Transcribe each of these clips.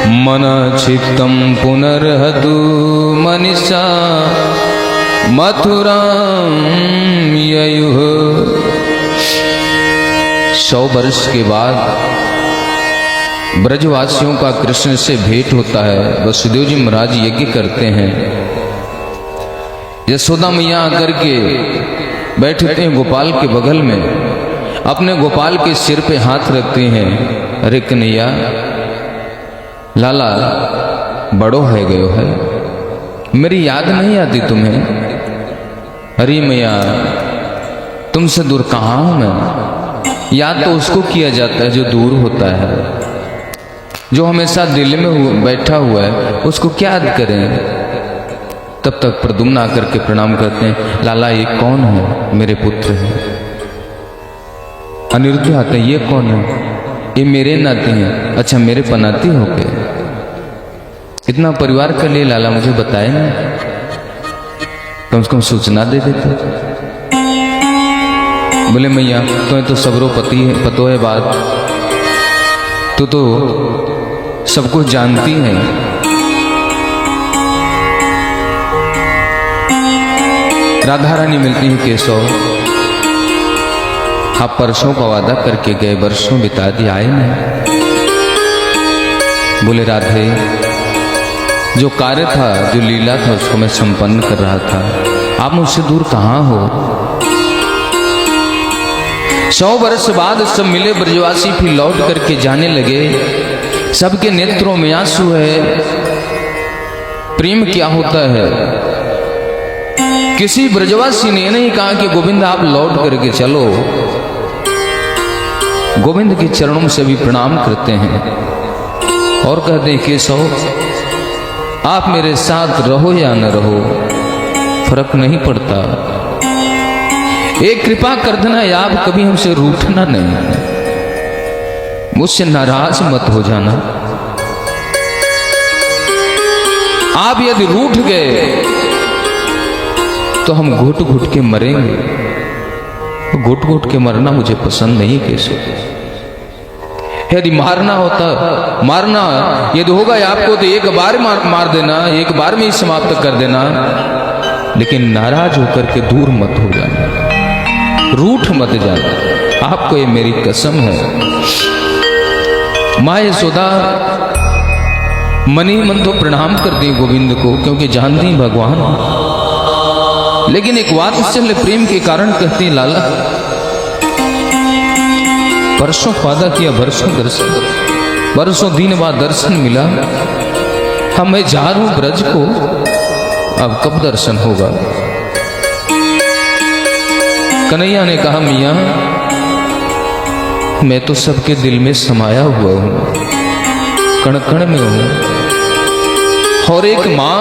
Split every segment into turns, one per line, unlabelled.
मना चित्तं पुनर्हतु मनीषा मथुरां ययुः। 100 वर्ष के बाद ब्रजवासियों का कृष्ण से भेंट होता है। वसुदेव जी महाराज यज्ञ करते हैं। यशोदा मैया आकर के बैठते हैं गोपाल के बगल में, अपने गोपाल के सिर पे हाथ रखते हैं। अरे कन्हैया लाला बड़ो है गयो है, मेरी याद नहीं आती तुम्हें? अरे मैया तुमसे दूर कहाँ हूं मैं? याद तो उसको किया जाता है जो दूर होता है, जो हमेशा दिल में बैठा हुआ है उसको क्या याद करें? तब तक प्रद्युम्न आकर के प्रणाम करते हैं। लाला ये कौन है? मेरे पुत्र है। अनिरुद्ध आते हैं, ये कौन है? ये मेरे नाती हैं। अच्छा मेरे पनाती हो के? इतना परिवार कर लिए लाला, मुझे बताए ना, कम से कम सूचना दे देते। बोले मैया तुम्हें तो सबरो पतो है बात, तू तो सब कुछ जानती है। राधा रानी मिलती है केशव, आप परसों का वादा करके गए, वर्षों बिता दिए, आए नहीं। बोले राधे जो कार्य था, जो लीला था उसको मैं संपन्न कर रहा था, आप मुझसे दूर कहाँ हो? 100 वर्ष बाद सब मिले ब्रजवासी, फिर लौट करके जाने लगे। सबके नेत्रों में आंसू है। प्रेम क्या होता है? किसी ब्रजवासी ने नहीं कहा कि गोविंद आप लौट करके चलो। गोविंद के चरणों से भी प्रणाम करते हैं और कहते हैं केशव आप मेरे साथ रहो या न रहो फर्क नहीं पड़ता, एक कृपा कर देना, आप कभी हमसे रूठना नहीं, मुझसे नाराज मत हो जाना। आप यदि रूठ गए तो हम घुट घुट के मरेंगे, घुट घुट के मरना मुझे पसंद नहीं केशव। यदि मारना होता, मारना यदि होगा आपको तो एक बार मार देना, एक बार में ही समाप्त कर देना, लेकिन नाराज होकर के दूर मत हो जाना, रूठ मत जाना, आपको ये मेरी कसम है। माँ यशोदा मन ही मन तो प्रणाम कर दी गोविंद को, क्योंकि जानती भगवान, लेकिन एक वात्सल्य प्रेम के कारण कहती हैं लाला परसों वादा किया, बरसों दर्शन, बरसों दिन बाद दर्शन मिला, हम मैं जा रहा हूं ब्रज को, अब कब दर्शन होगा? कन्हैया ने कहा मियां मैं तो सबके दिल में समाया हुआ हूं, कण कण में हूं, और एक मां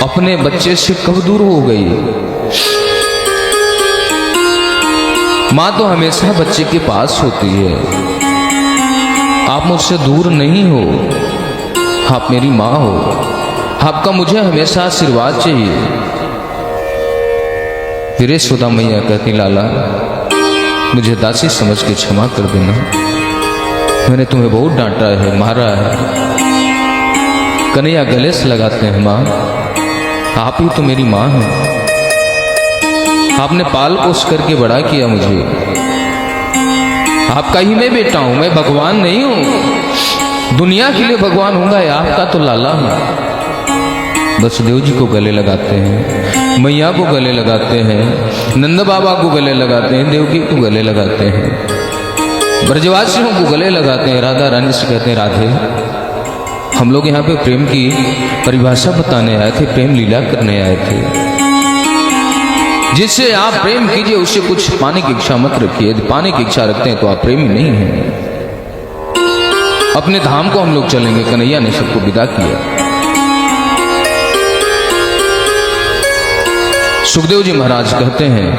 अपने बच्चे से कब दूर हो गई? मां तो हमेशा बच्चे के पास होती है, आप मुझसे दूर नहीं हो, आप मेरी मां हो, आपका मुझे हमेशा आशीर्वाद चाहिए। फिर यशोदा मैया कहती लाला मुझे दासी समझ के क्षमा कर देना, मैंने तुम्हें बहुत डांटा है, मारा है। कन्हैया गले से लगाते हैं मां आप ही तो मेरी मां है, आपने पाल पोस करके बड़ा किया मुझे, आपका ही मैं बेटा हूं, मैं भगवान नहीं हूं, दुनिया के लिए भगवान हूंगा, आपका तो लाला हूं। वसुदेव जी को गले लगाते हैं, मैया को गले लगाते हैं, नंद बाबा को गले लगाते हैं, देवकी को गले लगाते हैं, ब्रजवासियों को गले लगाते हैं। राधा रानी से कहते हैं राधे हम लोग यहाँ पे प्रेम की परिभाषा बताने आए थे, प्रेम लीला करने आए थे, जिससे आप प्रेम कीजिए उससे कुछ पाने की इच्छा मत रखिए, यदि पाने की इच्छा रखते हैं तो आप प्रेमी नहीं हैं। अपने धाम को हम लोग चलेंगे। कन्हैया ने सबको विदा किया। सुखदेव जी महाराज कहते हैं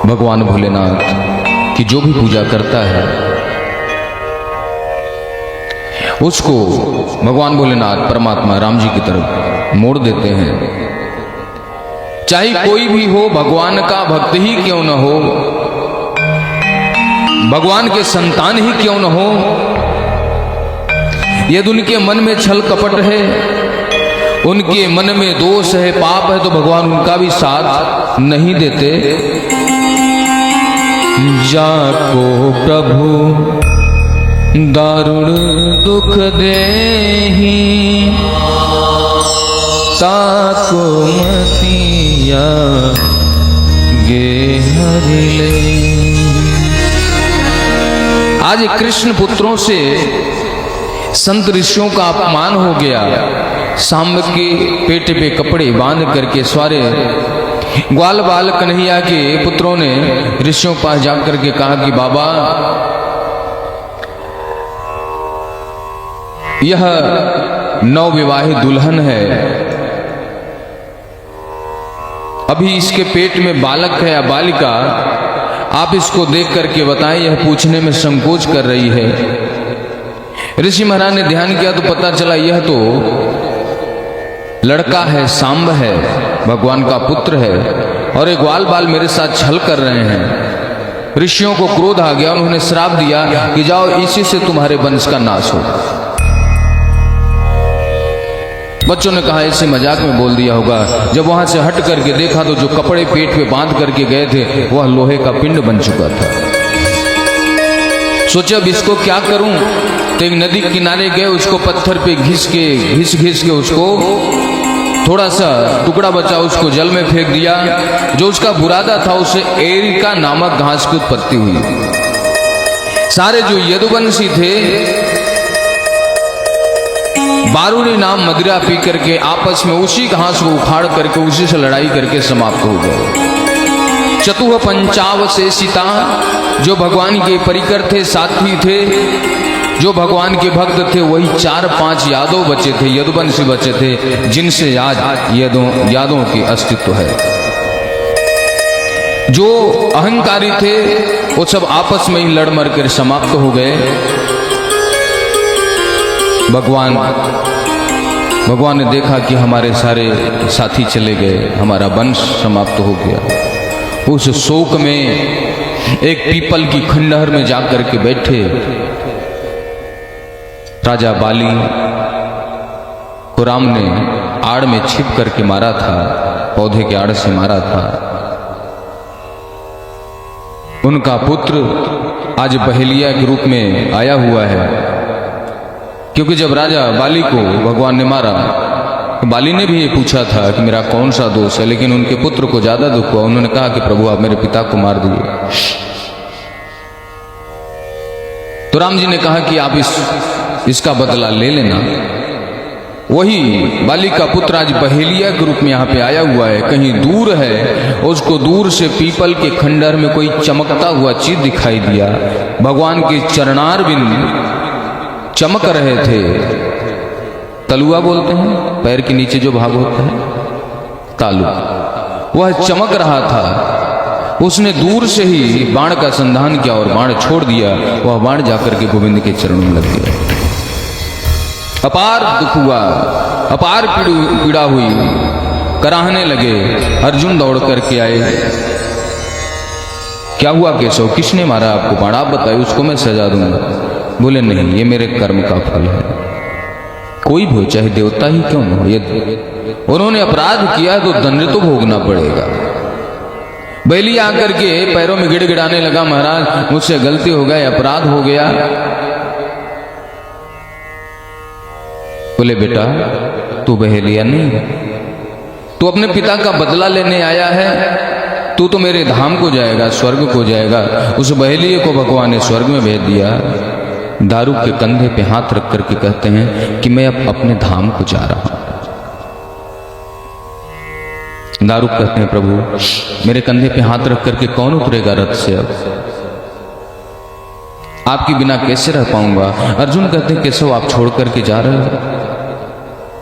भगवान भोलेनाथ की जो भी पूजा करता है उसको भगवान भोलेनाथ परमात्मा राम जी की तरफ मोड़ देते हैं। चाहे कोई भी हो, भगवान का भक्त ही क्यों न हो, भगवान के संतान ही क्यों न हो, यदि उनके मन में छल कपट है, उनके मन में दोष है, पाप है, तो भगवान उनका भी साथ नहीं देते। जाको प्रभु दारुण दुख देहि, ताको मतिया गे हरि ले। आज कृष्ण पुत्रों से संत ऋषियों का अपमान हो गया। सांब के पेट पे कपड़े बांध करके सारे ग्वाल बाल कन्हैया के पुत्रों ने ऋषियों के पास जाकर के कहा कि बाबा, यह नवविवाहित दुल्हन है, अभी इसके पेट में बालक है या बालिका, आप इसको देख करके बताएं, यह पूछने में संकोच कर रही है। ऋषि महाराज ने ध्यान किया तो पता चला यह तो लड़का है, सांब है, भगवान का पुत्र है, और एक ग्वाल बाल मेरे साथ छल कर रहे हैं। ऋषियों को क्रोध आ गया, उन्होंने श्राप दिया कि जाओ इसी से तुम्हारे वंश का नाश हो। बच्चों ने कहा ऐसे मजाक में बोल दिया होगा। जब वहां से हट करके देखा तो जो कपड़े पेट पे बांध करके गए थे वह लोहे का पिंड बन चुका था। सोचा अब इसको क्या करूं, तो एक नदी किनारे गए, उसको पत्थर पे घिस के उसको थोड़ा सा टुकड़ा बचा, उसको जल में फेंक दिया। जो उसका बुरादा था उसे एरिका नामक घास की उत्पत्ति हुई। सारे जो यदुवंशी थे बारूणी नाम मदिरा पी करके आपस में उसी घास को उखाड़ करके उसी से लड़ाई करके समाप्त हो गए। चतुह पंचावशेषिता, जो भगवान के परिकर थे, साथी थे, जो भगवान के भक्त थे, वही 4-5 यादव बचे थे, यदुवंशी बचे थे, जिनसे आज यादों की अस्तित्व है। जो अहंकारी थे वो सब आपस में ही लड़ मर कर समाप्त हो गए। भगवान ने देखा कि हमारे सारे साथी चले गए, हमारा वंश समाप्त हो गया। उस शोक में एक पीपल की खंडहर में जाकर के बैठे राजा बाली को राम ने आड़ में छिप करके मारा था, पौधे के आड़ से मारा था। उनका पुत्र आज बहेलिया के रूप में आया हुआ है, क्योंकि जब राजा बाली को भगवान ने मारा तो बाली ने भी ये पूछा था कि मेरा कौन सा दोष है, लेकिन उनके पुत्र को ज्यादा दुख हुआ। उन्होंने कहा कि प्रभु आप मेरे पिता को मार दिए। तो राम जी ने कहा कि आप इसका बदला ले लेना। वही बाली का पुत्र आज बहेलिया के रूप में यहाँ पे आया हुआ है, कहीं दूर है। उसको दूर से पीपल के खंडहर में कोई चमकता हुआ चीज दिखाई दिया। भगवान के चरणार बिंद चमक रहे थे। तलुआ बोलते हैं, पैर के नीचे जो भाग होता है, तालु, वह चमक रहा था। उसने दूर से ही बाण का संधान किया और बाण छोड़ दिया। वह बाण जाकर के गोविंद के चरणों में लग गया। अपार दुख हुआ, अपार पीड़ा हुई, कराहने लगे। अर्जुन दौड़ करके आए। क्या हुआ केशव, किसने मारा आपको बाण, आप बताइए, उसको मैं सजा दूंगा। बोले नहीं, ये मेरे कर्म का फल है। कोई भी हो, चाहे देवता ही क्यों न हो, यदि उन्होंने अपराध किया तो दंड तो भोगना पड़ेगा। बैली आकर के पैरों में गिड़गिड़ाने लगा, महाराज मुझसे गलती हो गई, अपराध हो गया। बोले बेटा तू बहेलिया नहीं है, तू अपने पिता का बदला लेने आया है। तू तो मेरे धाम को जाएगा, स्वर्ग को जाएगा। उस बहेलिए को भगवान ने स्वर्ग में भेज दिया। दारू के कंधे पे हाथ रख करके कहते हैं कि मैं अब अपने धाम को जा रहा हूं। दारू कहते हैं प्रभु मेरे कंधे पे हाथ रख करके कौन उतरेगा रथ से, अब आपके बिना कैसे रह पाऊंगा। अर्जुन कहते हैं केशव आप छोड़ करके जा रहे हो।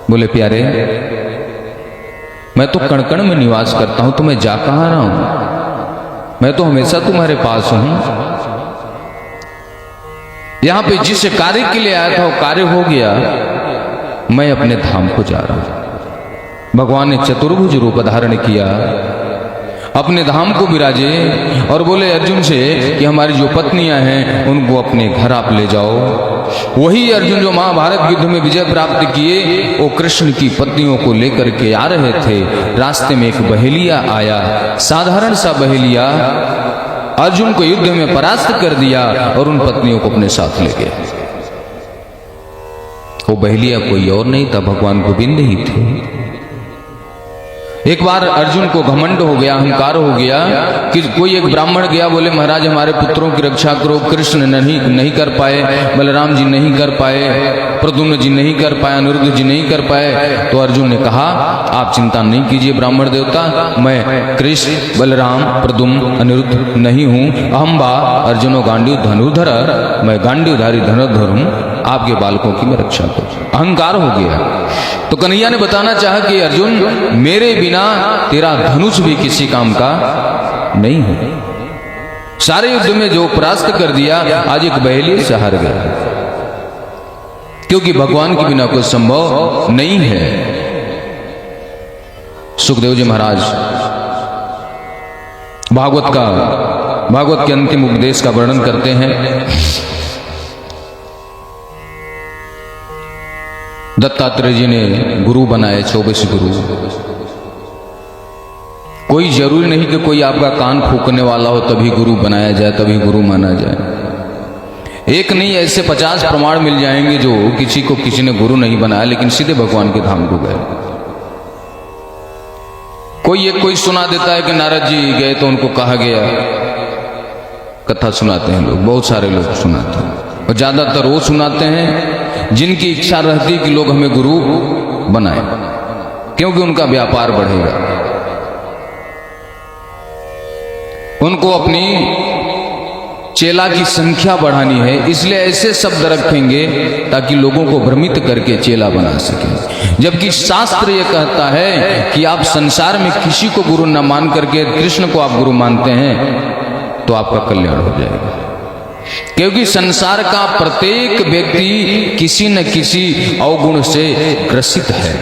बोले प्यारे मैं तो कण कण में निवास करता हूं, तो मैं जा कहां रहा हूं, मैं तो हमेशा तुम्हारे पास हूं। यहां पे जिस कार्य के लिए आया था वो कार्य हो गया, मैं अपने धाम को जा रहा हूं। भगवान ने चतुर्भुज रूप धारण किया अपने धाम को विराजे और बोले अर्जुन से कि हमारी जो पत्नियां हैं उनको अपने घर आप ले जाओ। वही अर्जुन जो महाभारत युद्ध में विजय प्राप्त किए, वो कृष्ण की पत्नियों को लेकर के आ रहे थे। रास्ते में एक बहेलिया आया, साधारण सा बहेलिया, अर्जुन को युद्ध में परास्त कर दिया और उन पत्नियों को अपने साथ ले गया। वो बहेलिया कोई और नहीं था, भगवान गोविंद ही थे। एक बार अर्जुन को घमंड हो गया, अहंकार हो गया कि कोई एक ब्राह्मण गया, बोले महाराज हमारे पुत्रों की रक्षा करो। कृष्ण नहीं कर पाए, बलराम जी नहीं कर पाए, प्रद्युम्न जी नहीं कर पाए, अनिरुद्ध जी नहीं कर पाए। तो अर्जुन ने कहा आप चिंता नहीं कीजिए ब्राह्मण देवता, मैं कृष्ण बलराम प्रद्युम्न अनिरुद्ध नहीं हूँ। अहम्बा अर्जुनो गांडीव धनुर्धर, मैं गांडीवधारी धनुर्धर हूँ, आपके बालकों की मैं रक्षा करूँ। अहंकार हो गया। तो कन्हैया ने बताना चाहा कि अर्जुन मेरे बिना तेरा धनुष भी किसी काम का नहीं है। सारे युद्ध में जो परास्त कर दिया, आज एक बहेलिए से हार गया, क्योंकि भगवान के बिना कुछ संभव नहीं है। सुखदेव जी महाराज भागवत के अंतिम उपदेश का वर्णन करते हैं। दत्तात्रेय जी ने गुरु बनाए, 24 गुरु। कोई जरूरी नहीं कि कोई आपका कान फूकने वाला हो तभी गुरु बनाया जाए, तभी गुरु माना जाए। एक नहीं, ऐसे 50 प्रमाण मिल जाएंगे जो किसी ने गुरु नहीं बनाया लेकिन सीधे भगवान के धाम को गए। कोई सुना देता है कि नारद जी गए तो उनको कहा गया, कथा सुनाते हैं लोग, बहुत सारे लोग सुनाते हैं, और ज्यादातर वो सुनाते हैं जिनकी इच्छा रहती कि लोग हमें गुरु बनाए, क्योंकि उनका व्यापार बढ़ेगा, उनको अपनी चेला की संख्या बढ़ानी है, इसलिए ऐसे शब्द रखेंगे ताकि लोगों को भ्रमित करके चेला बना सके। जबकि शास्त्र ये कहता है कि आप संसार में किसी को गुरु न मान करके कृष्ण को आप गुरु मानते हैं तो आपका कल्याण हो जाएगा, क्योंकि संसार का प्रत्येक व्यक्ति किसी न किसी अवगुण से ग्रसित है,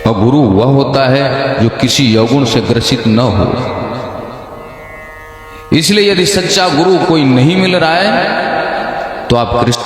और गुरु वह होता है जो किसी अवगुण से ग्रसित न हो। इसलिए यदि सच्चा गुरु कोई नहीं मिल रहा है तो आप कृष्ण